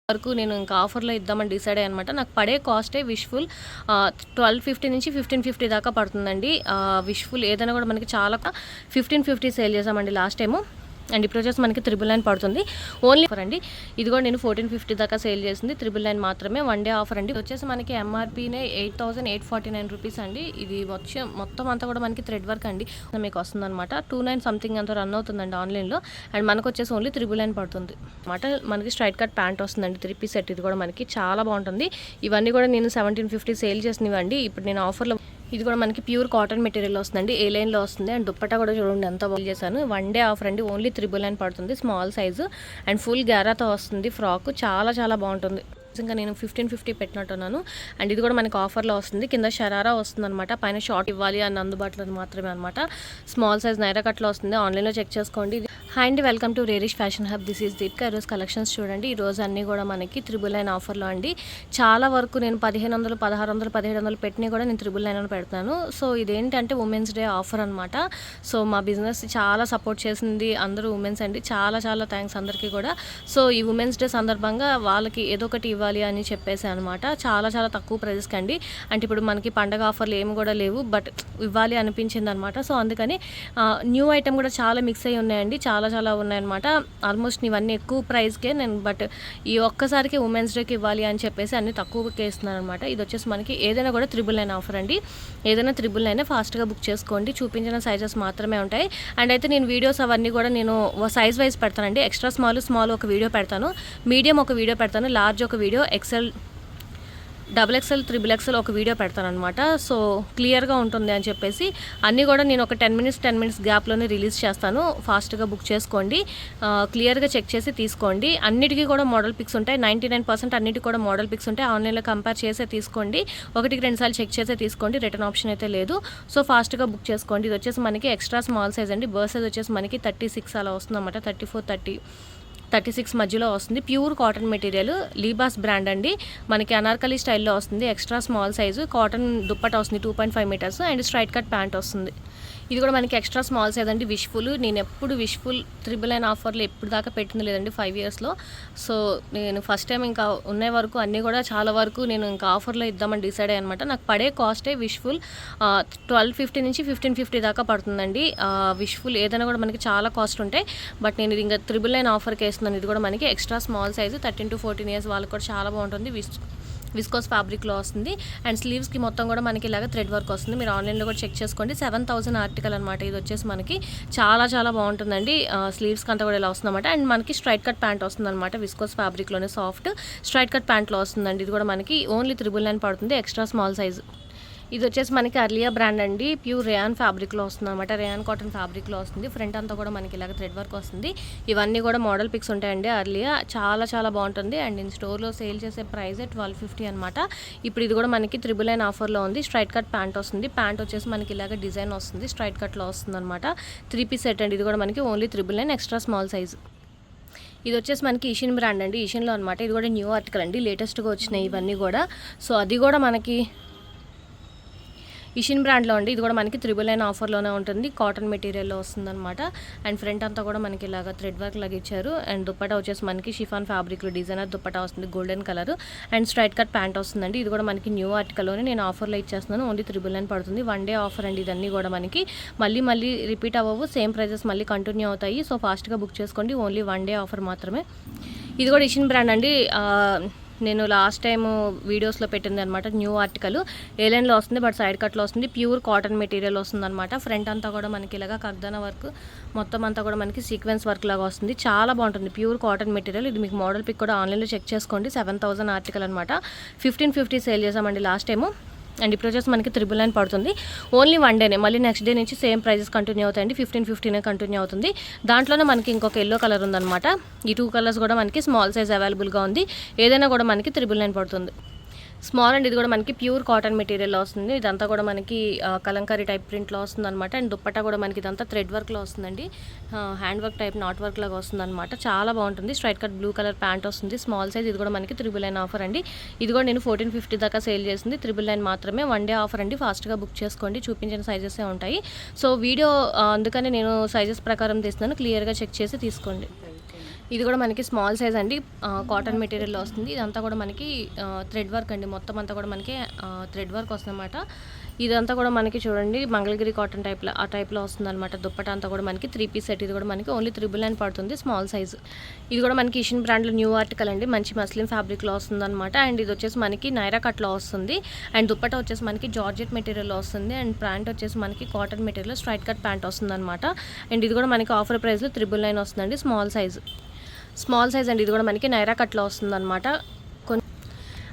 వరకు నేను ఇంకా ఆఫర్లో ఇద్దామని డిసైడ్ అయ్యాను అనమాట. నాకు పడే కాస్టే విష్ఫుల్ 1250 నుంచి 1550 దాకా పడుతుందండి. విష్ఫుల్ ఏదైనా కూడా మనకి చాలా 1550 సేల్ చేసామండి లాస్ట్ టైము. అండ్ ఇప్పుడు వచ్చేసి మనకి 999 పడుతుంది ఓన్లీ ఆఫర్ అండి. ఇది కూడా నేను 1450 దాకా సేల్ చేసింది, 999 మాత్రమే, వన్ డే ఆఫర్ అండి. వచ్చేసి మనకి ఎంఆర్పీనే 8849 రూపీస్ అండి. ఇది మొత్తం అంతా కూడా మనకి థ్రెడ్ వర్క్ అండి మీకు వస్తుంది అనమాట. 29 సంథింగ్ అంతా రన్ అవుతుందండి ఆన్లైన్లో. అండ్ మనకు వచ్చేసి ఓన్లీ 999 పడుతుంది అనమాట. మనకి స్ట్రైట్ కట్ ప్యాంట్ వస్తుందండి, 3 పీస్ సెట్. ఇది కూడా మనకి చాలా బాగుంటుంది. ఇవన్నీ కూడా నేను 1750 సేల్ చేసినవండి. ఇప్పుడు నేను ఆఫర్లో ఇది కూడా మనకి ప్యూర్ కాటన్ మెటీరియల్ వస్తుందండి, ఏ లైన్లో వస్తుంది. అండ్ దుప్పట్టా కూడా చూడండి ఎంత బాగా చేశాను. వన్ డే ఆఫర్ అండి, ఓన్లీ 999 పడుతుంది, స్మాల్ సైజు అండ్ ఫుల్ గ్యారాతో వస్తుంది. ఫ్రాక్ చాలా చాలా బాగుంటుంది. ఇంకా నేను 1550 పెట్టినట్టున్నాను. అండ్ ఇది కూడా మనకి ఆఫర్లో వస్తుంది. కింద షరారా వస్తుంది అనమాట, పైన షార్ట్ ఇవ్వాలి అని అందుబాటులో మాత్రమే అనమాట. స్మాల్ సైజ్ నైరా కట్లో వస్తుంది, ఆన్లైన్లో చెక్ చేసుకోండి. హాయ్ అండి, వెల్కమ్ టు రేరిష్ fashion hub. This is Deepika. ఈరోజు కలెక్షన్స్ చూడండి. ఈరోజు అన్నీ కూడా మనకి 999 ఆఫర్లో అండి. చాలా వరకు నేను 1500, 1600, 1700 పెట్టినవి కూడా నేను 999 పెడతాను. సో ఇదేంటంటే ఉమెన్స్ డే ఆఫర్ అనమాట. సో మా బిజినెస్ చాలా సపోర్ట్ చేసింది అందరూ ఉమెన్స్ అండి. చాలా చాలా థ్యాంక్స్ అందరికీ కూడా. సో ఈ ఉమెన్స్ డే సందర్భంగా వాళ్ళకి ఏదో ఒకటి ఇవ్వాలి అని చెప్పేసి అనమాట. చాలా చాలా తక్కువ ప్రైజెస్కి అండి. అంటే ఇప్పుడు మనకి పండగ ఆఫర్లు ఏమి కూడా లేవు, బట్ ఇవ్వాలి అనిపించింది అనమాట. సో అందుకని న్యూ ఐటమ్ కూడా చాలా మిక్స్ అయ్యి ఉన్నాయండి, చాలా చాలా ఉన్నాయన్నమాట. ఆల్మోస్ట్ ఇవన్నీ ఎక్కువ ప్రైస్కే నేను, బట్ ఈ ఒక్కసారికి ఉమెన్స్ డేకి ఇవ్వాలి అని చెప్పేసి అన్ని తక్కువకే ఇస్తున్నాను అనమాట. ఇది వచ్చేసి మనకి ఏదైనా కూడా 999 ఆఫర్ అండి. ఏదైనా 999 ఫాస్ట్గా బుక్ చేసుకోండి, చూపించిన సైజెస్ మాత్రమే ఉంటాయి. అండ్ అయితే నేను వీడియోస్ అవన్నీ కూడా నేను సైజ్ వైజ్ పెడతానండి. ఎక్స్ట్రా స్మాల్ ఒక వీడియో పెడతాను, మీడియం ఒక వీడియో పెడతాను, లార్జ్ ఒక వీడియో, ఎక్సెల్, XXL, XXL ఒక వీడియో పెడతాను అనమాట. సో క్లియర్గా ఉంటుంది అని చెప్పేసి అన్నీ కూడా నేను ఒక 10 మినిట్స్ గ్యాప్లోనే రిలీజ్ చేస్తాను. ఫాస్ట్గా బుక్ చేసుకోండి, క్లియర్గా చెక్ చేసి తీసుకోండి. అన్నిటికీ కూడా మోడల్ పిక్స్ ఉంటాయి, 99% అన్నిటికీ కూడా మోడల్ పిక్స్ ఉంటాయి. ఆన్లైన్లో కంపేర్ చేసే తీసుకోండి, 1-2 సార్లు చెక్ చేసే తీసుకోండి, రిటర్న్ ఆప్షన్ అయితే లేదు. సో ఫాస్ట్గా బుక్ చేసుకోండి. ఇది వచ్చేసి మనకి ఎక్స్ట్రా స్మాల్ సైజ్ అండి. బర్త్ సైజ్ వచ్చేసి మనకి 36 అలా వస్తుంది అనమాట, 34, 36 మధ్యలో వస్తుంది. Pure cotton material, Libas brand అండి. మనకి అనార్కలి స్టైల్లో వస్తుంది. Extra small size cotton dupatta వస్తుంది, 2.5 meters and straight cut pant వస్తుంది. ఇది కూడా మనకి ఎక్స్ట్రా స్మాల్ సైజ్ అండి. విష్ఫుల్, నేను ఎప్పుడు విష్ఫుల్ 999 ఆఫర్లు ఎప్పుడు దాకా పెట్టింది లేదండి 5 ఇయర్స్లో. సో నేను ఫస్ట్ టైం ఇంకా ఉన్న వరకు అన్నీ కూడా చాలా వరకు నేను ఇంకా ఆఫర్లో ఇద్దామని డిసైడ్ అయ్యాను అనమాట. నాకు పడే కాస్టే విష్ఫుల్ 1250 నుంచి 1550 దాకా పడుతుందండి. విష్ఫుల్ ఏదైనా కూడా మనకి చాలా కాస్ట్ ఉంటాయి, బట్ నేను ఇది ఇంకా 999 ఆఫర్కి వేస్తున్నాను. ఇది కూడా మనకి extra small size 13 to 14 years వాళ్ళకి కూడా చాలా బాగుంటుంది. విస్కోస్ ఫ్యాబ్రిక్లో వస్తుంది. అండ్ స్లీవ్స్కి మొత్తం కూడా మనకి ఇలాగ థ్రెడ్ వర్క్ వస్తుంది. మీరు ఆన్లైన్లో కూడా చెక్ చేసుకోండి. 7000 ఆర్టికల్ అనమాట. ఇది వచ్చేసి మనకి చాలా చాలా బాగుంటుందండి. స్లీవ్స్కి అంతా కూడా ఇలా వస్తుందన్నమాట. అండ్ మనకి స్ట్రైట్ కట్ ప్యాంట్ వస్తుంది అనమాట. విస్కోస్ ఫ్యాబ్రిక్లోనే సాఫ్ట్ స్ట్రైట్ కట్ ప్యాంట్లో వస్తుందండి. ఇది కూడా మనకి ఓన్లీ 999 పడుతుంది, ఎక్స్ట్రా స్మాల్ సైజ్. ఇది వచ్చేసి మనకి అర్లియా బ్రాండ్ అండి. ప్యూర్ రేయాన్ ఫ్యాబ్రిక్లో వస్తుంది అనమాట, రేయాన్ కాటన్ ఫ్యాబ్రిక్లో వస్తుంది. ఫ్రంట్ అంతా కూడా మనకి ఇలాగ థ్రెడ్ వర్క్ వస్తుంది. ఇవన్నీ కూడా మోడల్ పిక్స్ ఉంటాయండి. అర్లియా చాలా చాలా బాగుంటుంది. అండ్ నేను స్టోర్లో సేల్ చేసే ప్రైస్ 1250 అనమాట. ఇప్పుడు ఇది కూడా మనకి 999 ఆఫర్లో ఉంది. స్ట్రైట్ కట్ ప్యాంట్ వస్తుంది. ప్యాంట్ వచ్చేసి మనకి ఇలాగ డిజైన్ వస్తుంది, స్ట్రైట్ కట్లో వస్తుంది అనమాట. 3 పీస్ సెట్ అండి. ఇది కూడా మనకి ఓన్లీ 999, ఎక్స్ట్రా స్మాల్ సైజ్. ఇది వచ్చేసి మనకి ఈషిన్ బ్రాండ్ అండి, ఈషిన్లో అనమాట. ఇది కూడా న్యూ ఆర్టికల్ అండి, లేటెస్ట్గా వచ్చినాయి ఇవన్నీ కూడా. సో అది కూడా మనకి ఈషిన్ బ్రాండ్లో అండి. ఇది కూడా మనకి 999 ఆఫర్లోనే ఉంటుంది, కాటన్ మెటీరియల్లో వస్తుందన్నమాట. అండ్ ఫ్రంట్ అంతా కూడా మనకి ఇలాగ థ్రెడ్ వర్క్ లాగా ఇచ్చారు. అండ్ దుప్పటా వచ్చేసి మనకి షిఫాన్ ఫ్యాబ్రిక్లో డిజైనర్ దుప్పటా వస్తుంది, golden colour. And straight cut pant వస్తుందండి. ఇది కూడా మనకి న్యూ ఆర్టికల్లోనే నేను ఆఫర్లో ఇచ్చేస్తున్నాను, ఓన్లీ 999 పడుతుంది, వన్ డే ఆఫర్ అండి. ఇదన్నీ కూడా మనకి మళ్ళీ రిపీట్ అవ్వవు, సేమ్ ప్రైజెస్ మళ్ళీ కంటిన్యూ అవుతాయి. సో ఫాస్ట్గా బుక్ చేసుకోండి, ఓన్లీ వన్ డే ఆఫర్ మాత్రమే. ఇది కూడా ఈషిన్ బ్రాండ్ అండి. నేను లాస్ట్ టైం వీడియోస్లో పెట్టింది అనమాట. న్యూ ఆర్టికల్ ఏ లైన్లో వస్తుంది, బట్ సైడ్ కట్లో వస్తుంది. ప్యూర్ కాటన్ మెటీరియల్ వస్తుంది అనమాట. ఫ్రంట్ అంతా కూడా మనకి ఇలాగా కర్దానా వర్క్, మొత్తం అంతా కూడా మనకి సీక్వెన్స్ వర్క్ లాగా వస్తుంది. చాలా బాగుంటుంది, ప్యూర్ కాటన్ మెటీరియల్. ఇది మీకు మోడల్ పిక్ కూడా ఆన్లైన్లో చెక్ చేసుకోండి. 7000 ఆర్టికల్ అనమాట. 1550 సేల్ చేసామండి లాస్ట్ టైము. అండ్ ఇప్పుడు వచ్చేసి మనకి 999 పడుతుంది, ఓన్లీ వన్ డేనే. మళ్ళీ నెక్స్ట్ డే నుంచి సేమ్ ప్రైజెస్ కంటిన్యూ అవుతాయండి, 1550 కంటిన్యూ అవుతుంది. దాంట్లోనే మనకి ఇంకొక ఎల్లో కలర్ ఉందన్నమాట. ఈ 2 కలర్స్ కూడా మనకి స్మాల్ సైజ్ అవైలబుల్గా ఉంది. ఏదైనా కూడా మనకి 999 పడుతుంది, స్మాల్. అండ్ ఇది కూడా మనకి ప్యూర్ కాటన్ మెటీరియల్లో వస్తుంది. ఇదంతా కూడా మనకి కలంకారీ టైప్ ప్రింట్లో వస్తుంది అనమాట. అండ్ దుప్పట్టా కూడా మనకి ఇదంతా థ్రెడ్ వర్క్లో వస్తుందండి, hand work type not work లాగా వస్తుంది అనమాట. చాలా బాగుంటుంది. Straight cut blue colour pant వస్తుంది, స్మాల్ సైజ్. ఇది కూడా మనకి 999 ఆఫర్ అండి. ఇది కూడా నేను 1450 దాకా సేల్ చేసింది, 999 మాత్రమే, వన్ డే ఆఫర్ అండి. ఫాస్ట్గా బుక్ చేసుకోండి, చూపించిన సైజెసే ఉంటాయి. సో వీడియో అందుకని నేను సైజెస్ ప్రకారం తీస్తున్నాను, క్లియర్గా చెక్ చేసి తీసుకోండి. ఇది కూడా మనకి స్మాల్ సైజ్ అండి, కాటన్ మెటీరియల్లో వస్తుంది. ఇదంతా కూడా మనకి థ్రెడ్ వర్క్ అండి, మొత్తం అంతా కూడా మనకి థ్రెడ్ వర్క్ వస్తుందన్నమాట. ఇదంతా కూడా మనకి చూడండి మంగళగిరి కాటన్ టైప్లో ఆ టైప్లో వస్తుందన్నమాట. దుప్పటా అంతా కూడా మనకి 3 పీస్ సెట్. ఇది కూడా మనకి ఓన్లీ 999 పడుతుంది, స్మాల్ సైజ్. ఇది కూడా మనకి ఇషిన్ బ్రాండ్లో న్యూ ఆర్టికల్ అండి, మంచి మస్లిన్ ఫ్యాబ్రిక్లో వస్తుందన్నమాట. అండ్ ఇది వచ్చేసి మనకి నైరా కట్లో వస్తుంది. అండ్ దుప్పటా వచ్చేసి మనకి జార్జెట్ మెటీరియల్లో వస్తుంది. అండ్ ప్యాంట్ వచ్చేసి మనకి cotton material straight cut pant వస్తుందన్నమాట. అండ్ ఇది కూడా మనకి ఆఫర్ ప్రైస్లో 999 వస్తుందండి, స్మాల్ సైజ్ అండి. ఇది కూడా మనకి నైరా కట్లో వస్తుందన్నమాట.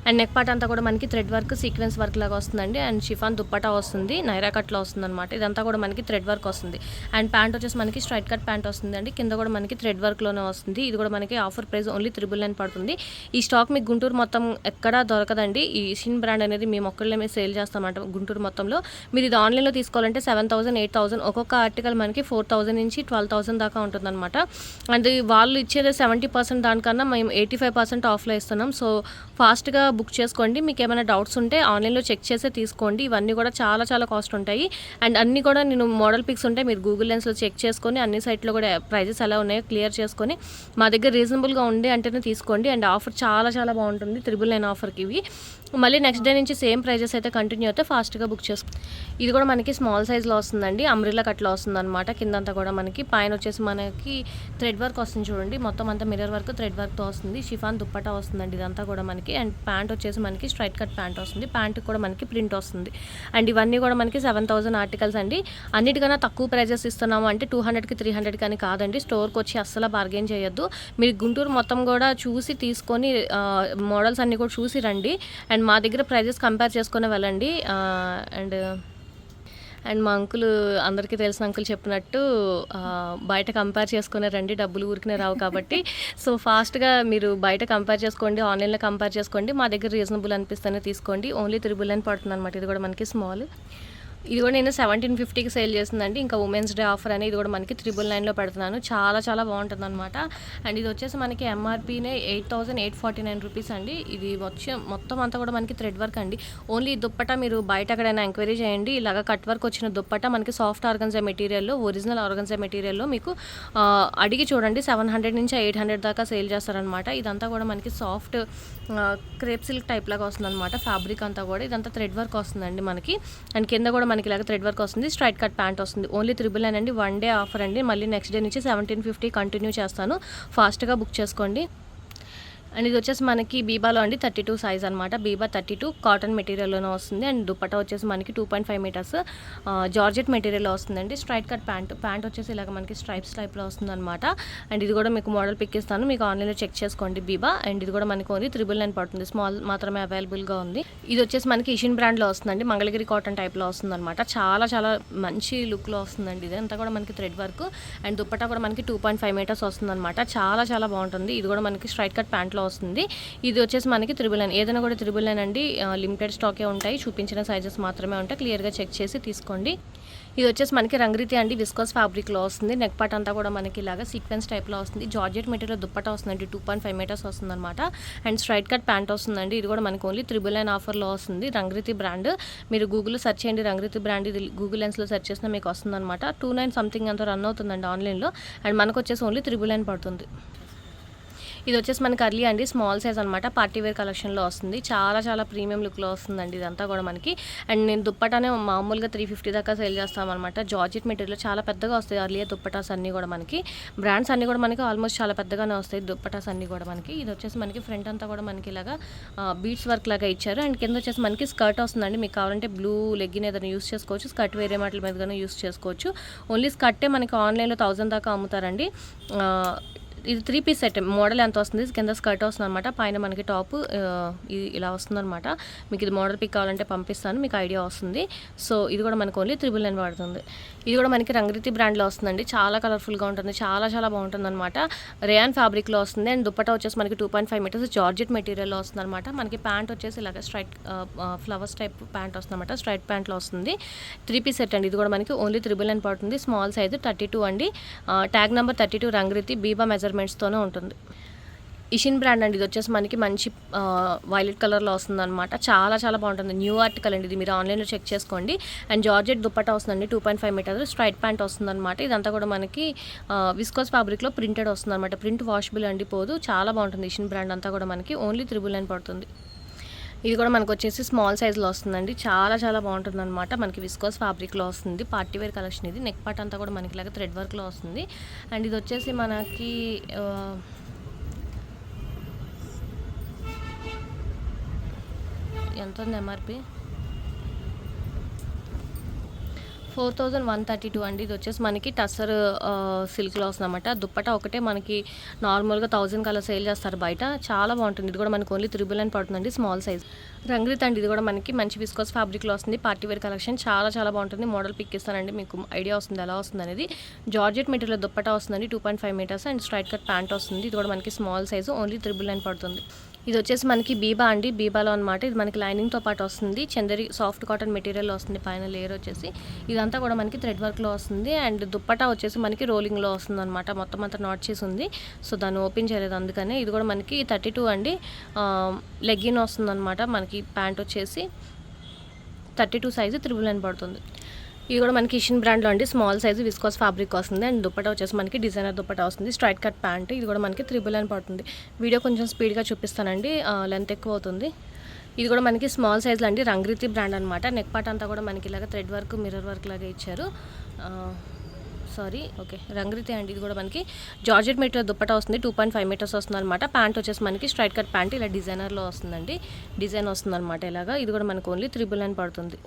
అండ్ నెక్ పార్ట్ అంతా కూడా మనకి థ్రెడ్ వర్క్ సీక్వెన్స్ వర్క్ లాగా వస్తుందండి. అండ్ షిఫాన్ దుప్పటా వస్తుంది, నైరా కట్లో వస్తుంది అనమాట. ఇదంతా కూడా మనకి థ్రెడ్ వర్క్ వస్తుంది. అండ్ ప్యాంట్ వచ్చేసి మనకి స్ట్రైట్ కట్ ప్యాంట్ వస్తుందండి, కింద కూడా మనకి థ్రెడ్ వర్క్లోనే వస్తుంది. ఇది కూడా మనకి ఆఫర్ ప్రైస్ ఓన్లీ 999 పడుతుంది. ఈ స్టాక్ మీకు గుంటూరు మొత్తం ఎక్కడా దొరకదండి. ఈ ఇషిన్ బ్రాండ్ అనేది మేము ఒక్కళ్ళే సేల్ చేస్తామంట గుంటూరు మొత్తంలో. మీరు ఇది ఆన్లైన్లో తీసుకోవాలంటే 7,000, 8,000, ఒక్కొక్క ఆర్టికల్ మనకి 4,000 నుంచి 12,000 దాకా ఉంటుందన్నమాట. అండ్ వాళ్ళు ఇచ్చేది 70% దానికన్నా మేము 85% ఆఫ్లో ఇస్తున్నాం. సో ఫాస్ట్గా బుక్ చేసుకోండి. మీకు ఏమైనా డౌట్స్ ఉంటే ఆన్లైన్లో చెక్ చేసే తీసుకోండి. ఇవన్నీ కూడా చాలా కాస్ట్ ఉంటాయి. అండ్ అన్నీ కూడా నేను మోడల్ పిక్స్ ఉంటాయి, మీరు గూగుల్ లెన్స్లో చెక్ చేసుకొని అన్ని సైట్లో కూడా ప్రైజెస్ ఎలా ఉన్నాయో క్లియర్ చేసుకొని మా దగ్గర రీజనబుల్గా ఉండే అంటేనే తీసుకోండి. అండ్ ఆఫర్ చాలా బాగుంటుంది, 999 ఆఫర్కి ఇవి. మళ్ళీ నెక్స్ట్ డే నుంచి సేమ్ ప్రైజెస్ అయితే కంటిన్యూ అయితే ఫాస్ట్గా బుక్ చేసుకో. ఇది కూడా మనకి స్మాల్ సైజ్లో వస్తుందండి, అంబ్రిల్లా కట్లో వస్తుంది అనమాట. కిందంతా కూడా మనకి పైన వచ్చేసి మనకి థ్రెడ్ వర్క్ వస్తుంది చూడండి, మొత్తం అంతా మిర్రర్ వర్క్ థ్రెడ్ వర్క్తో వస్తుంది. షిఫాన్ దుప్పటా వస్తుందండి ఇదంతా కూడా మనకి. అండ్ ప్యాంట్ వచ్చేసి మనకి స్ట్రైట్ కట్ ప్యాంట్ వస్తుంది, ప్యాంట్ కూడా మనకి ప్రింట్ వస్తుంది. అండ్ ఇవన్నీ కూడా మనకి 7,000 ఆర్టికల్స్ అండి. అన్నిటికన్నా తక్కువ ప్రైజెస్ ఇస్తున్నాము అంటే 200కి 300 కానీ కాదండి. స్టోర్కి వచ్చి అస్సలు బార్గెన్ చేయొద్దు. మీరు గుంటూరు మొత్తం కూడా చూసి తీసుకొని మోడల్స్ అన్నీ కూడా చూసి రండి. అండ్ మా దగ్గర ప్రైజెస్ కంపేర్ చేసుకుని వెళ్ళండి. అండ్ మా అంకుల్ అందరికీ తెలిసిన అంకుల్ చెప్పినట్టు బయట కంపేర్ చేసుకునే రండి, డబ్బులు ఊరికనే రావు కాబట్టి. సో ఫాస్ట్గా మీరు బయట కంపేర్ చేసుకోండి, ఆన్లైన్లో కంపేర్ చేసుకోండి. మా దగ్గర రీజనబుల్ అనిపిస్తేనే తీసుకోండి. ఓన్లీ 999 పడుతుంది అనమాట. ఇది కూడా మనకి స్మాల్. ఇది కూడా నేను 1750కి సేల్ చేస్తుందండి. ఇంకా ఉమెన్స్ డే ఆఫర్ అని ఇది కూడా మనకి 999లో పెడుతున్నాను. చాలా బాగుంటుంది అనమాట. అండ్ ఇది వచ్చేసి మనకి ఎంఆర్పీనే 8,849 రూపీస్ అండి. ఇది వచ్చి మొత్తం అంతా కూడా మనకి థ్రెడ్ వర్క్ అండి. ఓన్లీ దుప్పటా మీరు బయట ఎక్కడైనా ఎంక్వైరీ చేయండి. ఇలాగ కట్ వర్క్ వచ్చిన దుప్పటా మనకి సాఫ్ట్ ఆర్గన్జా మెటీరియల్లో, ఒరిజినల్ ఆర్గన్జా మెటీరియల్లో మీకు అడిగి చూడండి 700 నుంచి 800 దాకా సేల్ చేస్తారనమాట. ఇదంతా కూడా మనకి సాఫ్ట్ క్రేప్ సిల్క్ టైప్ లాగా వస్తుంది అనమాట. ఫ్యాబ్రిక్ అంతా కూడా ఇదంతా థ్రెడ్ వర్క్ వస్తుందండి మనకి. అండ్ కింద కూడా మనకి ఇలాగ థ్రెడ్ వర్క్ వస్తుంది, స్ట్రైట్ కట్ ప్యాంట్ వస్తుంది. ఓన్లీ 999 అండి, 1 డే ఆఫర్ అండి. మళ్ళీ నెక్స్ట్ డే నుంచి 1750 కంటిన్యూ చేస్తాను, ఫాస్ట్గా బుక్ చేసుకోండి. అండ్ ఇది వచ్చేసి మనకి బీబాలో అండి 32 సైజ్ అనమాట. బీబా 32 కాటన్ మెటీరియల్లోనే వస్తుంది. అండ్ దుప్పటా వచ్చేసి మనకి 2.5 మీటర్స్ జార్జెట్ మెటీరియల్లో వస్తుందండి. స్ట్రైట్ కట్ ప్యాంట్ వచ్చేసి ఇలాగ మనకి స్ట్రైప్స్ టైప్లో వస్తుంది అనమాట. అండ్ ఇది కూడా మీకు మోడల్ పిక్ ఇస్తాను, మీకు ఆన్లైన్లో చెక్ చేసుకోండి బీబా. అండ్ ఇది కూడా మనకి ఓన్లీ 999 పడుతుంది, స్మాల్ మాత్రమే అవైలబుల్గా ఉంది. ఇది వచ్చేసి మనకి ఇషిన్ బ్రాండ్లో వస్తుందండి, మంగళగిరి కాటన్ టైప్లో వస్తుంది అనమాట. చాలా మంచి లుక్లో వస్తుందండి. ఇదంతా కూడా మనకి థ్రెడ్ వర్క్. అండ్ దుప్పటా కూడా మనకి 2.5 మీటర్స్ వస్తుంది అనమాట. చాలా బాగుంటుంది. ఇది కూడా మనకి స్ట్రైట్ కట్ ప్యాంట్లో వస్తుంది. ఇది వచ్చేసి మనకి 999, ఏదైనా కూడా 999 అండి. లిమిటెడ్ స్టాకే ఉంటాయి, చూపించిన సైజెస్ మాత్రమే ఉంటాయి, క్లియర్గా చెక్ చేసి తీసుకోండి. ఇది వచ్చేసి మనకి రంగురీతి అండి, విస్కోస్ ఫ్యాబ్రిక్లో వస్తుంది. నెక్ పార్ట్ అంతా కూడా మనకి ఇలాగా సీక్వెన్స్ టైప్లో వస్తుంది. జార్జెట్ మెటీరియల్ దుప్పటా వస్తుందండి, 2.5 మీటర్స్ వస్తుంది అనమాట. అండ్ స్ట్రైట్ కట్ ప్యాంట్ వస్తుందండి. ఇది కూడా మనకి ఓన్లీ 999 ఆఫర్లో వస్తుంది. రంగురీతి బ్రాండ్, మీరు గూగుల్లో సెర్చ్ చేయండి రంగురీతి బ్రాండ్. ఇది గూగుల్ లెన్స్లో సెర్చ్ చేసినా మీకు వస్తుంది అనమాట. 29 సంథింగ్ అంతా రన్ అవుతుందండి ఆన్లైన్లో. అండ్ మనకు వచ్చేసి ఓన్లీ 999 పడుతుంది. ఇది వచ్చేసి మనకి అర్లీ అండి, స్మాల్ సైజ్ అనమాట. పార్టీ వేర్ కలెక్షన్లో వస్తుంది. చాలా ప్రీమియం లుక్లో వస్తుందండి ఇదంతా కూడా మనకి. అండ్ నేను దుప్పటానే మామూలుగా 350 దాకా సేల్ చేస్తామన్నమాట. జార్జెట్ మెటీరియల్ చాలా పెద్దగా వస్తాయి అర్లీ దుప్పటాస్ అన్నీ కూడా మనకి. బ్రాండ్స్ అన్నీ కూడా మనకి ఆల్మోస్ట్ చాలా పెద్దగానే వస్తాయి దుప్పటాస్ అన్నీ కూడా మనకి. ఇది వచ్చేసి మనకి ఫ్రంట్ అంతా కూడా మనకి ఇలాగా బీడ్స్ వర్క్ లాగా ఇచ్చారు. అండ్ కింద వచ్చేసి మనకి స్కర్ట్ వస్తుందండి. మీకు కావాలంటే బ్లూ లెగ్గిన్ ఏదైనా యూస్ చేసుకోవచ్చు, స్కర్ట్ వేరే వాటి మీదగానే యూస్ చేసుకోవచ్చు. ఓన్లీ స్కర్టే మనకి ఆన్లైన్లో 1000 దాకా అమ్ముతారండి. ఇది 3 పీస్ సెట్. మోడల్ ఎంత వస్తుంది, కింద స్కర్ట్ వస్తుంది అనమాట, పైన మనకి టాప్ ఇలా వస్తుంది అనమాట. మీకు ఇది మోడల్ పిక్ కావాలంటే పంపిస్తాను, మీకు ఐడియా వస్తుంది. సో ఇది కూడా మనకు ఓన్లీ 999 పడుతుంది. ఇది కూడా మనకి రంగురీతి బ్రాండ్లో వస్తుందండి. చాలా కలర్ఫుల్గా ఉంటుంది, చాలా బాగుంటుంది అనమాట. రేయాన్ ఫ్యాబ్రిక్లో వస్తుంది. అండ్ దుప్పటా వచ్చేసి మనకి 2.5 మీటర్స్ జార్జెట్ మెటీరియల్లో వస్తుంది అనమాట. మనకి ప్యాంట్ వచ్చేసి ఇలాగ స్ట్రైట్ ఫ్లవర్స్ టైప్ ప్యాంట్ వస్తుంది అనమాట, స్ట్రైట్ ప్యాంట్లో వస్తుంది. 3 పీస్ సెట్ అండి. ఇది కూడా మనకి ఓన్లీ 999 పడుతుంది. స్మాల్ సైజు 32 అండి. ట్యాగ్ నెంబర్ 32 రంగురీతి బీబా మెజర్మెంట్స్తోనే ఉంటుంది. ఇషిన్ బ్రాండ్ అండి. ఇది వచ్చేసి మనకి మంచి వైలెట్ కలర్లో వస్తుందన్నమాట. చాలా చాలా బాగుంటుంది. న్యూ ఆర్టికల్ అండి ఇది. మీరు ఆన్లైన్లో చెక్ చేసుకోండి. అండ్ జార్జెట్ దుప్పట్టా వస్తుందండి. 2.5 మీటర్ స్ట్రైట్ ప్యాంట్ వస్తుందన్నమాట. ఇదంతా కూడా మనకి విస్కోస్ ఫ్యాబ్రిక్లో ప్రింటెడ్ వస్తుందన్నమాట. ప్రింట్ వాషబుల్ అండి, పోదు. చాలా బాగుంటుంది. ఇషిన్ బ్రాండ్ అంతా కూడా మనకి ఓన్లీ 999 పడుతుంది. ఇది కూడా మనకు వచ్చేసి స్మాల్ సైజ్లో వస్తుందండి. చాలా చాలా బాగుంటుంది అనమాట. మనకి విస్కోస్ ఫ్యాబ్రిక్లో వస్తుంది. పార్టీ వేర్ కలెక్షన్ ఇది. నెక్ పార్ట్ అంతా కూడా మనకి ఇలాగ థ్రెడ్ వర్క్లో వస్తుంది. అండ్ ఇది వచ్చేసి మనకి ఎంత ఉంది ఎంఆర్పి? 4132 అండి. ఇది వచ్చేసి మనకి టస్సర్ సిల్క్లో వస్తుందన్నమాట. దుప్పట ఒకటే మనకి నార్మల్గా 1000 కల్లా సేల్ చేస్తారు బయట. చాలా బాగుంటుంది. ఇది కూడా మనకి ఓన్లీ 999 పడుతుందండి, స్మాల్ సైజ్. రంగురిత్ అండి. ఇది కూడా మనకి మంచి విస్కోస్ ఫ్యాబ్రిక్లో వస్తుంది. పార్టీ వేర్ కలెక్షన్ చాలా చాలా బాగుంటుంది. మోడల్ పిక్ ఇస్తానండి, మీకు ఐడియా వస్తుంది ఎలా వస్తుంది అనేది. జార్జెట్ మెటీరియల్ దుప్పట వస్తుందండి. 2.5 meters and straight cut pant వస్తుంది. ఇది కూడా మనకి స్మాల్ సైజు, ఓన్లీ 999 పడుతుంది. ఇది వచ్చేసి మనకి బీబా అండి. బీబాలో అనమాట. ఇది మనకి లైనింగ్తో పాటు వస్తుంది. చందరి సాఫ్ట్ కాటన్ మెటీరియల్లో వస్తుంది. పైన లేయర్ వచ్చేసి ఇదంతా కూడా మనకి థ్రెడ్ వర్క్లో వస్తుంది. అండ్ దుప్పటా వచ్చేసి మనకి రోలింగ్లో వస్తుంది అనమాట. మొత్తం అంతా నాట్ చేసి ఉంది. సో దాన్ని ఓపెన్ చేయలేదు అందుకనే. ఇది కూడా మనకి 32 అండి. లెగ్గిన్ వస్తుంది అనమాట. మనకి ప్యాంట్ వచ్చేసి 32 సైజు 999 పడుతుంది. ఇది కూడా మనకి ఇషిన్ బ్రాండ్లో అండి. స్మాల్ సైజు విస్కోస్ ఫ్యాబ్రిక్ వస్తుంది. అండ్ దుప్పటా వచ్చేసి మనకి డిజైనర్ దుప్పటా వస్తుంది. Straight cut pant. ఇది కూడా మనకి 999 పడుతుంది. వీడియో కొంచెం స్పీడ్గా చూపిస్తానండి, లెంత్ ఎక్కువ అవుతుంది. ఇది కూడా మనకి స్మాల్ సైజ్లో అండి. రంగ్రీతి బ్రాండ్ అనమాట. నెక్ పార్ట్ అంతా కూడా మనకి ఇలాగ థ్రెడ్ వర్క్, మిర్రర్ వర్క్ లాగా ఇచ్చారు. రంగ్రీతి అండి. ఇది కూడా మనకి జార్జెట్ మెటీరియల్ దుప్పటా వస్తుంది. 2.5 మీటర్స్ వస్తుంది అనమాట. ప్యాంట్ వచ్చేసి మనకి స్ట్రైట్ కట్ ప్యాంట్ ఇలా డిజైనర్లో వస్తుందండి. డిజైన్ వస్తుంది అనమాట ఇలాగా. ఇది కూడా మనకి ఓన్లీ 999 పడుతుంది.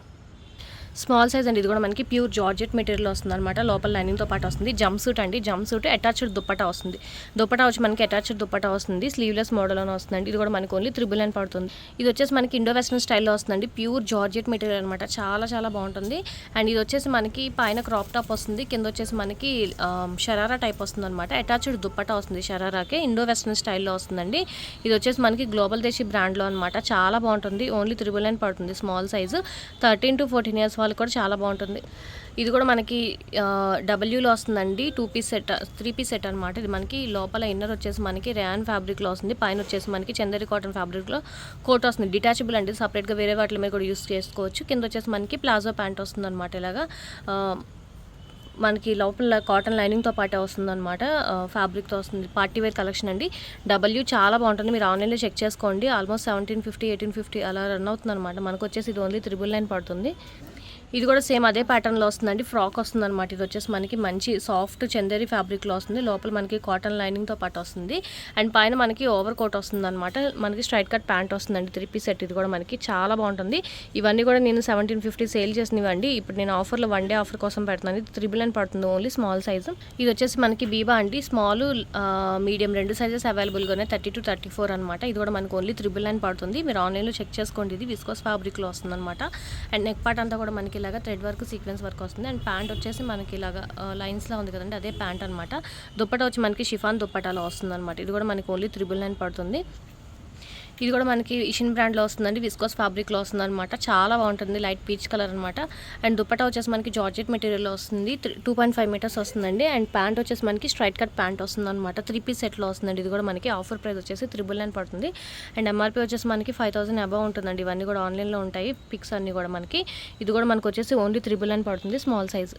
స్మాల్ సైజ్ అండి. ఇది కూడా మనకి ప్యూర్ జార్జెట్ మెటీరియల్ వస్తుంది అనమాట. లోపల లైనింగ్తో పాటు వస్తుంది. జంప్ సూట్ అండి. జంప్ సూట్ అటాచ్డ్ దుప్పటా వస్తుంది. దుప్పటా వచ్చి మనకి అటాచ్డ్ దుప్పటా వస్తుంది. స్లీవ్లెస్ మోడల్లోనే వస్తుందండి. ఇది కూడా మనకి ఓన్లీ 999 పడుతుంది. ఇది వచ్చేసి మనకి ఇండో వెస్టర్న్ స్టైల్లో వస్తుందండి. ప్యూర్ జార్జెట్ మెటీరియల్ అనమాట. చాలా చాలా బాగుంటుంది. అండ్ ఇది వచ్చేసి మనకి పైన క్రాప్ టాప్ వస్తుంది. కింద వచ్చేసి మనకి షరారా టైప్ వస్తుంది అనమాట. అటాచ్డ్ దుప్పటా వస్తుంది షరారాకే. ఇండో వెస్టర్న్ స్టైల్లో వస్తుందండి. ఇది వచ్చేసి మనకి గ్లోబల్ దేశీ బ్రాండ్లో అనమాట. చాలా బాగుంటుంది. ఓన్లీ 999 పడుతుంది. స్మాల్ సైజు 13 to 14 ఇయర్స్ వాళ్ళకి కూడా చాలా బాగుంటుంది. ఇది కూడా మనకి డబ్ల్యూలో వస్తుందండి. 2 పీస్ సెట్ 3 పీస్ సెట్ అనమాట. ఇది మనకి లోపల ఇన్నర్ వచ్చేసి మనకి రేయాన్ ఫ్యాబ్రిక్లో వస్తుంది. పైన వచ్చేసి మనకి చందరి కాటన్ ఫ్యాబ్రిక్లో కోట్ వస్తుంది. డిటాచబుల్ అండి. సపరేట్గా వేరే వాటి మీద కూడా యూస్ చేసుకోవచ్చు. కింద వచ్చేసి మనకి ప్లాజో ప్యాంట్ వస్తుంది అనమాట. ఇలాగా మనకి లోపల కాటన్ లైనింగ్తో పాటే వస్తుందన్నమాట. ఫ్యాబ్రిక్తో వస్తుంది. పార్టీ వేర్ కలెక్షన్ అండి. డబ్ల్యూ చాలా బాగుంటుంది. మీరు ఆన్లైన్లో చెక్ చేసుకోండి. ఆల్మోస్ట్ 1750 1850 అలా రన్ అవుతుంది అనమాట. మనకు వచ్చేసి ఇది ఓన్లీ 999 పడుతుంది. ఇది కూడా సేమ్ అదే ప్యాటర్న్లో వస్తుందండి. ఫ్రాక్ వస్తుంది అనమాట. ఇది వచ్చేసి మనకి మంచి సాఫ్ట్ చందేరి ఫ్యాబ్రిక్లో వస్తుంది. లోపల మనకి కాటన్ లైనింగ్తో పాటు వస్తుంది. అండ్ పైన మనకి ఓవర్ కోట్ వస్తుంది అనమాట. మనకి స్ట్రైట్ కట్ ప్యాంట్ వస్తుందండి. 3 పీస్ సెట్. ఇది కూడా మనకి చాలా బాగుంటుంది. ఇవన్నీ కూడా నేను 1750 సేల్ చేసినవండి. ఇప్పుడు నేను ఆఫర్లో 1 డే ఆఫర్ కోసం పెడుతున్నాను. ఇది 999 పడుతుంది. Only small size. ఇది వచ్చేసి మనకి బీబా అండి. స్మాల్ మీడియం 2 సైజెస్ అవైలబుల్గానే 30 to 34 అనమాట. ఇది కూడా మనకు ఓన్లీ 999 పడుతుంది. మీరు ఆన్లైన్లో చెక్ చేసుకోండి. ఇది విస్కోస్ ఫ్యాబ్రిక్లో వస్తుంది అనమాట. అండ్ నెక్ పార్ట్ అంతా కూడా మనకి ఇలాగా థ్రెడ్ వర్క్, సీక్వెన్స్ వర్క్ వస్తుంది. అండ్ ప్యాంట్ వచ్చేసి మనకి ఇలాగా లైన్స్లో ఉంది కదండి, అదే ప్యాంట్ అనమాట. దుప్పటా వచ్చి మనకి షిఫాన్ దుప్పటాలో వస్తుంది అనమాట. ఇది కూడా మనకి ఓన్లీ 999 పడుతుంది. ఇది కూడా మనకి ఇషిన్ బ్రాండ్లో వస్తుందండి. విస్కోస్ ఫ్యాబ్రిక్లో వస్తుంది అనమాట. చాలా బాగుంటుంది. లైట్ పీచ్ కలర్ అనమాట. అండ్ దుప్పటా వచ్చేసి మనకి జార్జెట్ మెటీరియల్లో వస్తుంది. 2.5 మీటర్స్ వస్తుందండి. అండ్ ప్యాంట్ వచ్చేసి మనకి స్ట్రైట్ కట్ ప్యాంట్ వస్తుంది అనమాట. 3 పీస్ సెట్లో వస్తుందండి. ఇది కూడా మనకి ఆఫర్ ప్రైస్ వచ్చేసి 999 పడుతుంది. అండ్ ఎంఆర్పీ వచ్చేసి మనకి 5000 అబవ్ ఉంటుందండి. ఇవన్నీ కూడా ఆన్లైన్లో ఉంటాయి పిక్స్ అన్నీ కూడా మనకి. ఇది కూడా మనకు వచ్చేసి ఓన్లీ 999 పడుతుంది. Small size.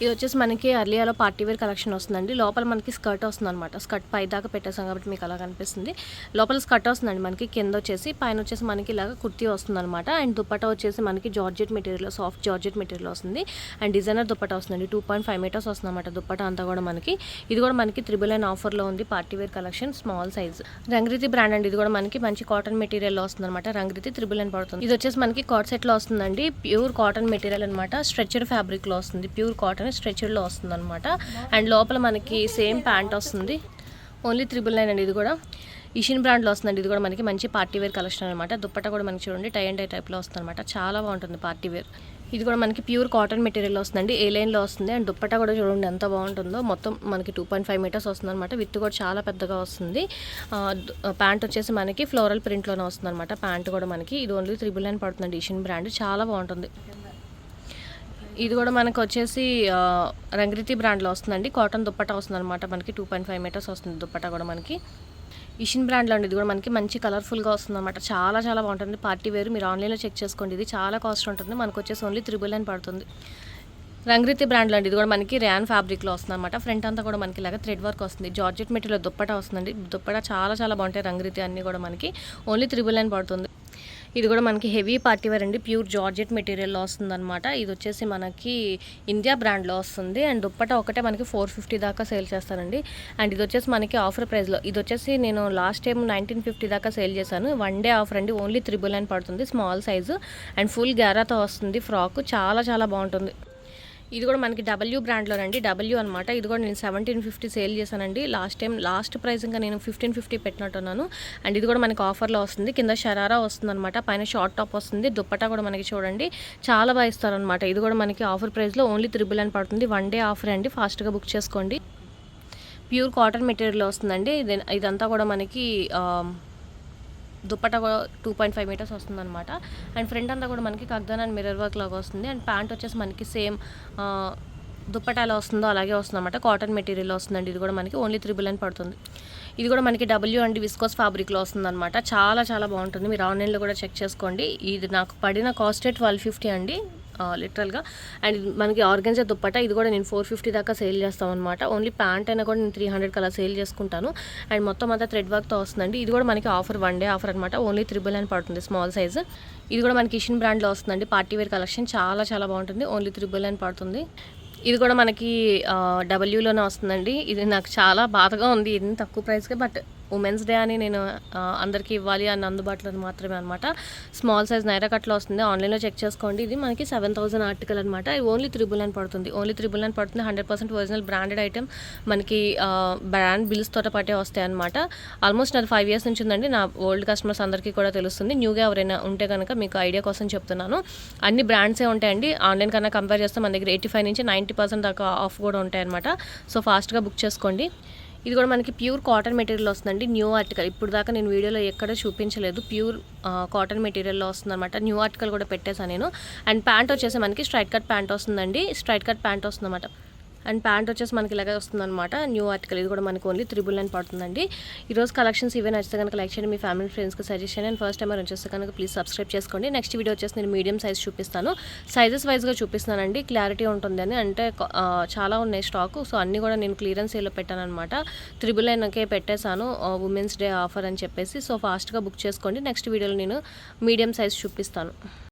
ఇది వచ్చేసి మనకి అర్లియాలో పార్టీ వేర్ కలెక్షన్ వస్తుందండి. లోపల మనకి స్కర్ట్ వస్తుంది అనమాట. స్కర్ట్ పై దాకా పెట్టేసాం కాబట్టి మీకు అలా కనిపిస్తుంది. లోపల స్కర్ట్ వస్తుందండి మనకి. కింద వచ్చేసి పైన వచ్చేసి మనకి ఇలాగ కుర్తీ వస్తుంది అనమాట. అండ్ దుప్పటా వచ్చేసి మనకి georgette material, soft georgette material వస్తుంది. అండ్ డిజైనర్ దుప్పటా వస్తుందండి. 2.5 మీటర్స్ వస్తుంది అనమాట దుప్పటా అంతా కూడా మనకి. ఇది కూడా మనకి 999 ఆఫర్లో ఉంది. Party wear collection small size. Rangriti brand అండి. ఇది కూడా మనకి మంచి కాటన్ మెటీరియల్లో వస్తుంది అనమాట. రంగ్రీతి 999 పడుతుంది. ఇది వచ్చేసి మనకి కాట్ సెట్లో వస్తుందండి. ప్యూర్ కాటన్ మెటీరియల్ అనమాట. స్ట్రెచర్ ఫ్యాబ్రిక్లో వస్తుంది. ప్యూర్ కాటన్ స్ట్రెచర్లో వస్తుంది అనమాట. అండ్ లోపల మనకి సేమ్ ప్యాంట్ వస్తుంది. ఓన్లీ 999 అండి. ఇది కూడా ఇషిన్ బ్రాండ్లో వస్తుందండి. ఇది కూడా మనకి మంచి పార్టీ వేర్ కలెక్షన్ అనమాట. దుప్పట్టా కూడా మనకి చూడండి టై అండ్ టై టైప్లో వస్తుంది అనమాట. చాలా బాగుంటుంది పార్టీ వేర్. ఇది కూడా మనకి ప్యూర్ కాటన్ మెటీరియల్ వస్తుందండి. ఏ లైన్లో వస్తుంది. అండ్ దుప్పట్టా కూడా చూడండి ఎంత బాగుంటుందో. మొత్తం మనకి 2.5 మీటర్స్ వస్తుంది అనమాట. విత్ కూడా చాలా పెద్దగా వస్తుంది. ప్యాంట్ వచ్చేసి మనకి ఫ్లోరల్ ప్రింట్లోనే వస్తుంది అనమాట. ప్యాంట్ కూడా మనకి ఇది ఓన్లీ 999 పడుతుందండి. ఇషిన్ బ్రాండ్ చాలా బాగుంటుంది. ఇది కూడా మనకు వచ్చేసి రంగ్రీతి బ్రాండ్లో వస్తుందండి. కాటన్ దుప్పట్టా వస్తుంది అనమాట. మనకి 2.5 మీటర్స్ వస్తుంది దుప్పట్టా కూడా మనకి. ఇషిన్ బ్రాండ్లో అండి. ఇది కూడా మనకి మంచి కలర్ఫుల్గా వస్తుంది అనమాట. చాలా చాలా బాగుంటుంది. పార్టీ వేర్ మీరు ఆన్లైన్లో చెక్ చేసుకోండి. ఇది చాలా కాస్ట్ ఉంటుంది. మనకు వచ్చేసి ఓన్లీ 399 పడుతుంది. రంగ్రీతి బ్రాండ్లో అండి. ఇది కూడా మనకి ర్యాన్ ఫ్యాబ్రిక్లో వస్తుంది అనమాట. ఫ్రంట్ అంతా కూడా మనకి ఇలాగ థ్రెడ్ వర్క్ వస్తుంది. జార్జెట్ మెటీరియల్ దుప్పటా వస్తుందండి. దుప్పటా చాలా చాలా బాగుంటాయి. రంగ్రీతి అన్నీ కూడా మనకి ఓన్లీ 399 పడుతుంది. ఇది కూడా మనకి హెవీ పార్టీ వేర్ అండి. ప్యూర్ జార్జెట్ మెటీరియల్లో వస్తుందన్నమాట. ఇది వచ్చేసి మనకి ఇండియా బ్రాండ్లో వస్తుంది. అండ్ దుప్పటా ఒకటే మనకి 450 దాకా సేల్ చేస్తారండి. అండ్ ఇది వచ్చేసి మనకి ఆఫర్ ప్రైస్లో. ఇది వచ్చేసి నేను లాస్ట్ టైం 1950 దాకా సేల్ చేశాను. 1 డే ఆఫర్ అండి. ఓన్లీ 399 పడుతుంది. స్మాల్ సైజు అండ్ ఫుల్ గ్యారాతో వస్తుంది. ఫ్రాక్ చాలా చాలా బాగుంటుంది. ఇది కూడా మనకి డబ్ల్యూ బ్రాండ్లోనండి. డబ్ల్యూ అనమాట. ఇది కూడా నేను 1750 సేల్ చేశానండి లాస్ట్ ప్రైస్ ఇంకా నేను 1550 పెట్టినట్టున్నాను. అండ్ ఇది కూడా మనకి ఆఫర్లో వస్తుంది. కింద షరారా వస్తుంది అనమాట. పైన షార్ట్ టాప్ వస్తుంది. దుప్పటా కూడా మనకి చూడండి చాలా బాగా ఇస్తారనమాట. ఇది కూడా మనకి ఆఫర్ ప్రైస్లో ఓన్లీ 399 పడుతుంది. 1 డే ఆఫర్ అండి. ఫాస్ట్గా బుక్ చేసుకోండి. ప్యూర్ కాటన్ మెటీరియల్లో వస్తుందండి. ఇదంతా కూడా మనకి దుప్పటా కూడా 2.5 మీటర్స్ వస్తుందన్నమాట. అండ్ ఫ్రంట్ అంతా కూడా మనకి కగ్దాన్ అండ్ మిర్రర్ వర్క్ లాగా వస్తుంది. అండ్ ప్యాంట్ వచ్చేసి మనకి సేమ్ దుప్పటా ఎలా వస్తుందో అలాగే వస్తుందన్నమాట. కాటన్ మెటీరియల్ వస్తుందండి. ఇది కూడా మనకి ఓన్లీ 399 పడుతుంది. ఇది కూడా మనకి డబ్ల్యూ అండ్ విస్కోస్ ఫ్యాబ్రిక్లో వస్తుందన్నమాట. చాలా చాలా బాగుంటుంది. మీరు ఆన్లైన్లో కూడా చెక్ చేసుకోండి. ఇది నాకు పడిన కాస్టే 1250 అండి లిటరల్గా. అండ్ మనకి ఆర్గెన్జా దుప్పటా. ఇది కూడా నేను 450 దాకా సేల్ చేస్తామన్నమాట. ఓన్లీ ప్యాంట్ అయినా కూడా నేను 300 అలా సేల్ చేసుకుంటాను. అండ్ మొత్తం అంతా థ్రెడ్ వర్క్తో వస్తుందండి. ఇది కూడా మనకి ఆఫర్ 1 డే ఆఫర్ అనమాట. ఓన్లీ 399 పడుతుంది. Small size. ఇది కూడా మనకి ఇషిన్ బ్రాండ్లో వస్తుందండి. పార్టీ వేర్ కలెక్షన్ చాలా చాలా బాగుంటుంది. ఓన్లీ 399 పడుతుంది. ఇది కూడా మనకి డబ్ల్యూలోనే వస్తుందండి. ఇది నాకు చాలా బాధగా ఉంది. ఇది తక్కువ ప్రైస్కే బట్ ఉమెన్స్ డే అని నేను అందరికీ ఇవ్వాలి అని అందుబాటులో మాత్రమే అనమాట. స్మాల్ సైజ్ నైరా కట్లో వస్తుంది. ఆన్లైన్లో చెక్ చేసుకోండి. ఇది మనకి 7000 ఆర్టికల్ అనమాట. ఓన్లీ 399 పడుతుంది. ఓన్లీ 399 పడుతుంది. 100% ఒరిజినల్ బ్రాండెడ్ ఐటమ్. మనకి బ్రాండ్ బిల్స్ తోట పాటే వస్తాయి అనమాట. ఆల్మోస్ట్ నాది 5 years నుంచి ఉందండి. నా ఓల్డ్ కస్టమర్స్ అందరికీ కూడా తెలుస్తుంది. న్యూగా ఎవరైనా ఉంటే కనుక మీకు ఐడియా కోసం చెప్తున్నాను. అన్ని బ్రాండ్సే ఉంటాయండి. ఆన్లైన్ కన్నా కంపేర్ చేస్తే మన దగ్గర 85 నుంచి 90% దాకా ఆఫ్ కూడా ఉంటాయి అనమాట. సో ఫాస్ట్గా బుక్ చేసుకోండి. ఇది కూడా మనకి ప్యూర్ కాటన్ మెటీరియల్ వస్తుందండి. New article. ఇప్పుడు దాకా నేను వీడియోలో ఎక్కడ చూపించలేదు. ప్యూర్ కాటన్ మెటీరియల్లో వస్తుందన్నమాట. న్యూ ఆర్టికల్ కూడా పెట్టేశాను నేను. అండ్ ప్యాంట్ వచ్చేసి మనకి స్ట్రైట్ కట్ ప్యాంట్ వస్తుందండి. స్ట్రైట్ కట్ ప్యాంట్ వస్తుందన్నమాట. అండ్ ప్యాంట్ వచ్చేసి మనకి ఇలాగే వస్తుందన్నమాట. New article. ఇది కూడా మనకి ఓన్లీ 399 పడుతుందండి. ఈరోజు కలెక్షన్స్ ఇవే నచ్చితే కనుక లైక్ చేయండి. మీ ఫ్యామిలీ ఫ్రెండ్స్కి సజెస్ట్ చేయండి. అండ్ ఫస్ట్ టైం వచ్చేస్తే కనుక ప్లీజ్ సబ్స్క్రైబ్ చేసుకోండి. నెక్స్ట్ వీడియో వచ్చేసి నేను మీడియం సైజ్ చూపిస్తాను. సైజెస్ వైజ్గా చూపిస్తానండి. క్లారిటీ ఉంటుంది అని. అంటే చాలా ఉన్నాయి స్టాక్. సో అన్నీ కూడా నేను క్లియరెన్స్ సేల్లో పెట్టాను అనమాట. 399కే పెట్టేశాను. ఉమెన్స్ డే ఆఫర్ అని చెప్పేసి. సో ఫాస్ట్గా బుక్ చేసుకోండి. నెక్స్ట్ వీడియోలో నేను మీడియం సైజ్ చూపిస్తాను.